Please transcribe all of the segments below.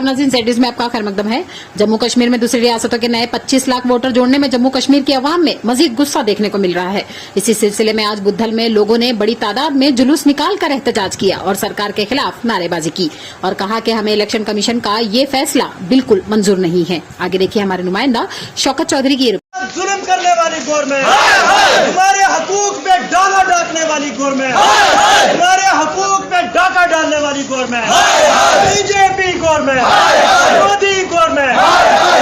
नाज़रीन, ZDews में आपका खैर मकदम है। जम्मू कश्मीर में दूसरी रियासतों के नए 25 लाख वोटर जोड़ने में जम्मू कश्मीर की अवाम में मजीद गुस्सा देखने को मिल रहा है। इसी सिलसिले में आज बुद्धल में लोगों ने बड़ी तादाद में जुलूस निकाल कर एहतजाज किया और सरकार के खिलाफ नारेबाजी की और कहा कि हमें इलेक्शन कमीशन का ये फैसला बिल्कुल मंजूर नहीं है। आगे देखिए हमारे नुमाइंदा शौकत चौधरी की। जुल्म करने वाली गवर्नमेंट, हमारे हकूक पे डाका डालने वाली गवर्नमेंट, हमारे हकूक पे डाका डालने वाली government, BJP government, Modi government,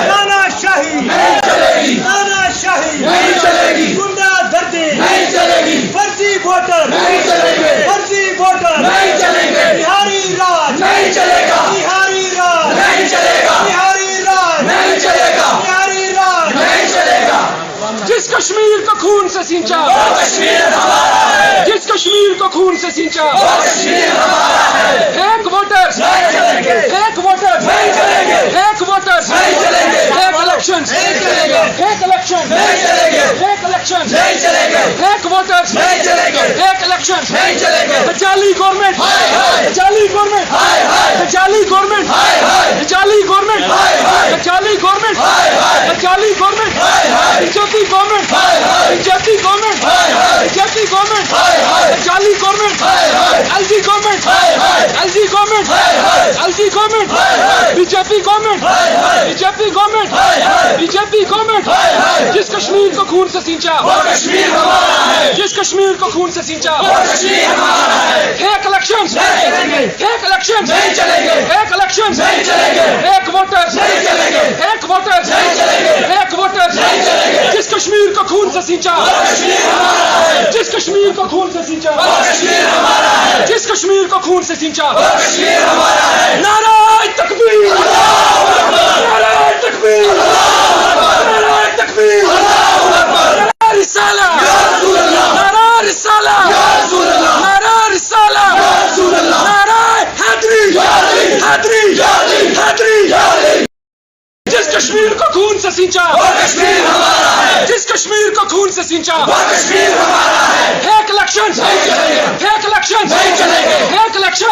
तानाशाही नहीं चलेगी, तानाशाही नहीं चलेगी, गुंडागर्दी नहीं चलेगी, फर्जी वोटर नहीं चलेंगे, फर्जी वोटर नहीं चलेंगे, बिहारी राज नहीं चलेगा, बिहारी राज नहीं चलेगा, बिहारी राज नहीं चलेगा, बिहारी राज नहीं चलेगा। जिस कश्मीर को खून से सींचा वो कश्मीर हमारा है, जिस कश्मीर को खून से सींचा वो कश्मीर हमारा है। एक वोटर नहीं चलेंगे, एक वोटर नहीं चलेंगे, एक वोटर नहीं चलेंगे, एक इलेक्शन नहीं चलेंगे, एक इलेक्शन नहीं चलेंगे, एक इलेक्शन नहीं चलेंगे, एक वोटर नहीं चलेंगे, एक इलेक्शन नहीं चलेंगे। जाली गवर्नमेंट, जाली गवर्नमेंट, जाली गवर्नमेंट, जाली गवर्नमेंट, जाली गवर्नमेंट, जाली government, BJP government, BJP government, BJP government, जाली government, LG government, LG government, LG government, BJP government, BJP government, BJP government. जिस कश्मीर को खून से सींचा वो कश्मीर हमारा है, जिस कश्मीर को खून से सींचा वो कश्मीर हमारा है। एक इलेक्शन नहीं चलेंगे, एक इलेक्शन नहीं चलेंगे, एक इलेक्शन नहीं चलेंगे, एक वोटर नहीं चलेंगे, एक वोटर नहीं चलेंगे, एक वोटर नहीं चलेंगे। जिस कश्मीर को खून से सींचा वो कश्मीर हमारा है, जिस कश्मीर को खून से सींचा वो कश्मीर हमारा है, जिस कश्मीर को खून से सींचा वो कश्मीर हमारा है। नारे तकबीर, नारे तकबीर, नारे तकबीर, नारे रिसाला, नारे रिसाला, नारे रिसाला, नारे हैदरी, हैदरी, हैदरी। जिस कश्मीर को खून से सींचा वो कश्मीर हमारा है, जिस कश्मीर को खून से सींचा वो कश्मीर हमारा है। एक इलेक्शन नहीं चलेंगे, एक इलेक्शन नहीं चलेंगे, एक इलेक्शन